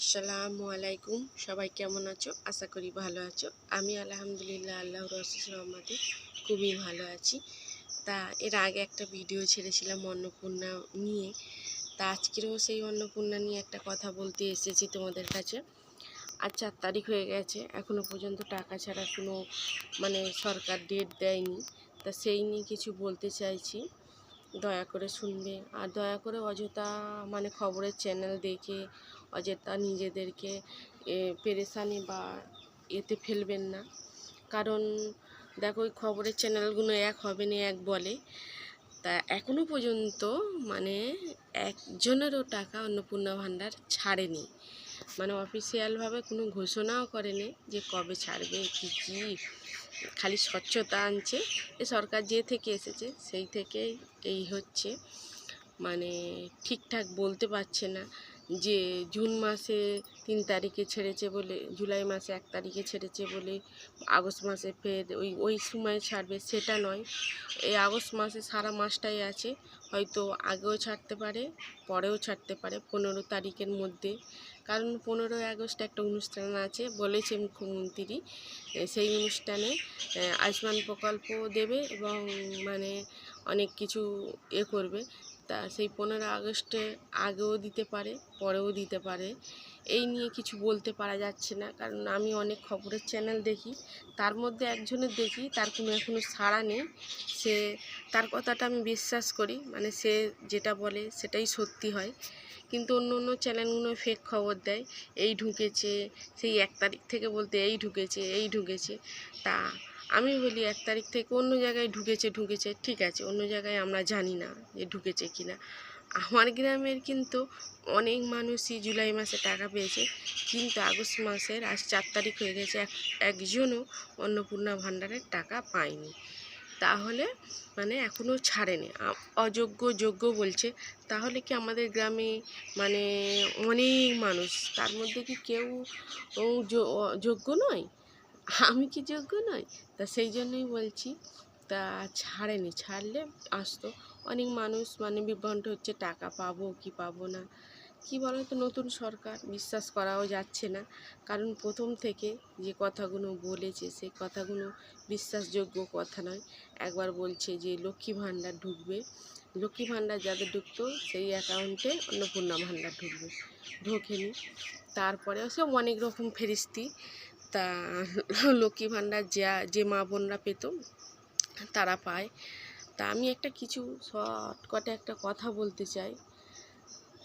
আসসালামু আলাইকুম। সবাই কেমন আছো? আশা করি ভালো আছো। আমি আলহামদুলিল্লাহ আল্লাহর অশেষ রহমতে খুবই ভালো আছি। তা এর আগে একটা ভিডিও ছেড়েছিলাম অন্নপূর্ণা নিয়ে। তা আজকেরও সেই অন্নপূর্ণা নিয়ে একটা কথা বলতে এসেছি তোমাদের কাছে। আজ 4 তারিখ হয়ে গেছে, এখনও পর্যন্ত টাকা ছাড়া কোনো সরকার ডেট দেয়নি। তা সেই নিয়ে কিছু বলতে চাইছি, দয়া করে শুনবে। আর দয়া করে অযথা খবরের চ্যানেল দেখে অযথা নিজেদেরকে পেরেশানি বা এতে ফেলবেন না। কারণ দেখো, ওই খবরের চ্যানেলগুলো এক হবে না, এক বলে। তা এখনও পর্যন্ত একজনেরও টাকা অন্নপূর্ণা ভাণ্ডার ছাড়েনি। অফিসিয়ালভাবে কোনো ঘোষণাও করেনি যে কবে ছাড়বে কি কী। খালি স্বচ্ছতা আনছে। এ সরকার যে থেকে এসেছে সেই থেকেই এই হচ্ছে। ঠিকঠাক বলতে পারছে না যে জুন মাসে 3 তারিখে ছেড়েছে বলে, জুলাই মাসে 1 তারিখে ছেড়েছে বলে আগস্ট মাসে ফের ওই সময় ছাড়বে, সেটা নয়। এই আগস্ট মাসে সারা মাসটাই আছে, হয়তো আগেও ছাড়তে পারে, পরেও ছাড়তে পারে 15 তারিখের মধ্যে। কারণ 15ই আগস্ট একটা অনুষ্ঠান আছে বলেছে মুখ্যমন্ত্রী। সেই অনুষ্ঠানে আয়ুষ্মান প্রকল্প দেবে এবং অনেক কিছু করবে। তা সেই 15 আগস্টে আগেও দিতে পারে, পরেও দিতে পারে। এই নিয়ে কিছু বলতে পারা যাচ্ছে না, কারণ আমি অনেক খবরের চ্যানেল দেখি, তার মধ্যে একজনের দেখি তার কোনো এখনও সাড়া নেই। তার কথাটা আমি বিশ্বাস করি, সে যেটা বলে সেটাই সত্যি হয়। কিন্তু অন্য অন্য চ্যানেলগুলো ফেক খবর দেয়, এই ঢুকেছে, সেই 1 তারিখ থেকে বলতে এই ঢুকেছে। তা আমি বলি 1 তারিখ থেকে অন্য জায়গায় ঢুকেছে ঠিক আছে, অন্য জায়গায় আমরা জানি না যে ঢুকেছে কি না। আমার গ্রামের কিন্তু অনেক মানুষই জুলাই মাসে টাকা পেয়েছে, কিন্তু আগস্ট মাসের আজ 4 তারিখ হয়ে গেছে, একজনও অন্নপূর্ণা ভাণ্ডারের টাকা পায়নি। তাহলে এখনও ছাড়েনি, যোগ্য বলছে। তাহলে কি আমাদের গ্রামে অনেক মানুষ, তার মধ্যে কি কেউ যোগ্য নয়? আমি কি যোগ্য নয়? তা সেই জন্যই বলছি। তা ছাড়েনি, ছাড়লে আসতো। অনেক মানুষ বিভ্রান্ত হচ্ছে, টাকা পাবো কি পাবো না। কি বলো তো, নতুন সরকার বিশ্বাস করাও যাচ্ছে না। কারণ প্রথম থেকে যে কথাগুলো বলেছে সেই কথাগুলো বিশ্বাসযোগ্য কথা নয়। একবার বলছে যে লক্ষ্মী ভাণ্ডার ঢুকবে, লক্ষ্মী ভাণ্ডার যাদের ঢুকতো সেই অ্যাকাউন্টে অন্নপূর্ণা ভাণ্ডার ঢুকবে, ঢোকেনি। তারপরেও সে অনেক রকম ফেরিস্তি। তা লক্ষ্মী ভাণ্ডার যে মা বোনরা পেত তারা পায়। তা আমি কিছু শর্টকাটে একটা কথা বলতে চাই।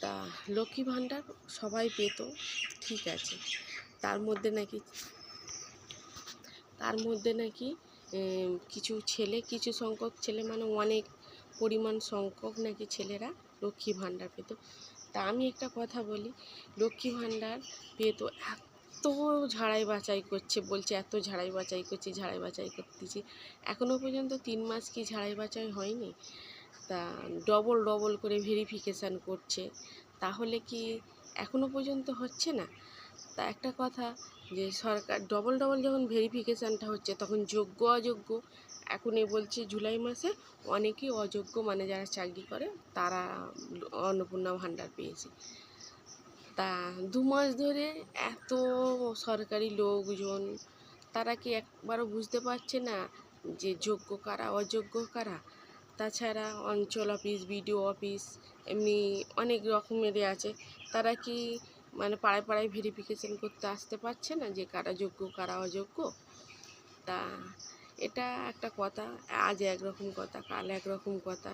তা লক্ষ্মী ভাণ্ডার সবাই পেত, ঠিক আছে। তার মধ্যে নাকি কিছু সংখ্যক ছেলে, অনেক পরিমাণ সংখ্যক নাকি ছেলেরা লক্ষ্মী ভাণ্ডার পেত। তা আমি একটা কথা বলি, লক্ষ্মী ভাণ্ডার পেত, এত ঝাড়াই বাছাই করছে, বলছে এত ঝাড়াই বাছাই করতেছি, এখনও পর্যন্ত 3 মাস কি ঝাড়াই বাছাই হয়নি? তা ডবল করে ভেরিফিকেশান করছে, তাহলে কি এখনও পর্যন্ত হচ্ছে না? তা একটা কথা, যে সরকার ডবল যখন ভেরিফিকেশানটা হচ্ছে, তখন যোগ্য অযোগ্য এখন বলছে জুলাই মাসে অনেকেই অযোগ্য, যারা চাকরি করে তারা অন্নপূর্ণা ভাণ্ডার পেয়েছে। তা 2 মাস ধরে এত সরকারি লোকজন, তারা কি একবারও বুঝতে পারছে না যে যোগ্য কারা অযোগ্য কারা? তাছাড়া অঞ্চল অফিস, বিডিও অফিস, এমনি অনেক রকমের আছে, তারা কি পাড়ায় ভেরিফিকেশান করতে আসতে পারছে না যে কারা যোগ্য কারা অযোগ্য? তা এটা একটা কথা, আজ একরকম কথা, কাল একরকম কথা।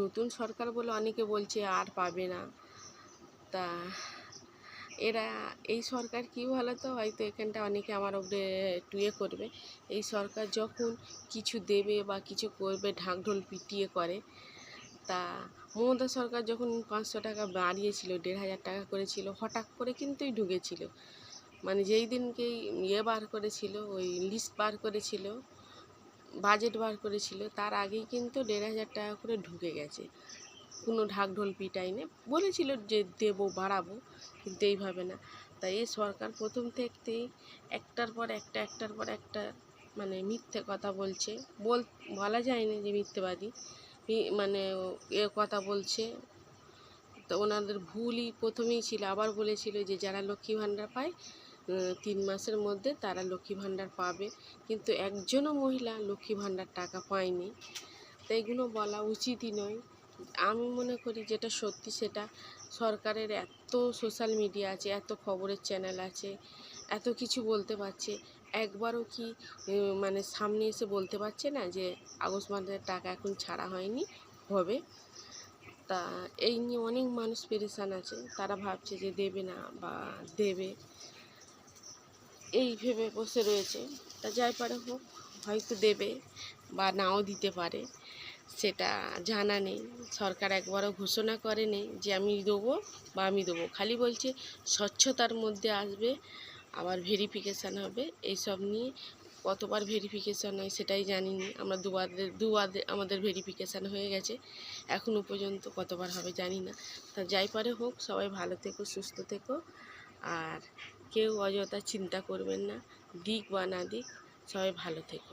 নতুন সরকার বলে অনেকে বলছে আর পাবে না। তা এই সরকার কি বলো তো, হয়তো এখানটা অনেকে আমার উপরে টুয়ে করবে। এই সরকার যখন কিছু দেবে বা কিছু করবে ঢাকঢোল পিটিয়ে করে। তা মমতা সরকার যখন 500 টাকা বাড়িয়েছিল, 1500 টাকা করেছিল, হঠাৎ করে কিন্তুই ঢুকেছিল। যেই দিনকেই বার করেছিল, ওই লিস্ট বার করেছিল, বাজেট বার করেছিল, তার আগেই কিন্তু 1500 টাকা করে ঢুকে গেছে। কোনো ঢাকঢোল পিটাইনি, বলেছিল যে দেবো বাড়াবো, কিন্তু এইভাবে না। তাই এই সরকার প্রথম থেকেই একটার পর একটা মিথ্যে কথা বলছে। বলা যায়নি যে মিথ্যেবাদী, কথা বলছে। তো ওনাদের ভুলই প্রথমেই ছিল, আবার বলেছিল যে যারা লক্ষ্মী ভাণ্ডার পায় 3 মাসের মধ্যে তারা লক্ষ্মী ভাণ্ডার পাবে, কিন্তু একজনও মহিলা লক্ষ্মী ভাণ্ডার টাকা পায়নি। তো এগুলো বলা উচিতই নয়। আমি মনে করি যেটা সত্যি সেটা, সরকারের এত সোশ্যাল মিডিয়া আছে, এত খবরের চ্যানেল আছে, এত কিছু বলতে পারছে, একবারও কি মানে সামনে এসে বলতে পারছে না যে আগস্ট মাসের টাকা এখন ছাড়া হয়নি, হবে। তা এই নিয়ে অনেক মানুষ পেরেশান আছে, তারা ভাবছে যে দেবে না বা দেবে, এই ভেবে বসে রয়েছে। তা যাই পারে হোক, হয়তো দেবে বা নাও দিতে পারে, সেটা জানা নেই। সরকার একবারও ঘোষণা করেনি যে আমি দেবো বা আমি দেবো, খালি বলছে স্বচ্ছতার মধ্যে আসবে, আবার ভেরিফিকেশান হবে। এইসব নিয়ে কতবার ভেরিফিকেশান হয় সেটাই জানি না আমরা। দুবার আমাদের ভেরিফিকেশান হয়ে গেছে, এখনও পর্যন্ত কতবার হবে জানি না। তা যাই পারে হোক, সবাই ভালো থেকো, সুস্থ থেকো, আর কেউ অযথা চিন্তা করবেন না, দিক বা না দিক, সবাই ভালো থেকো।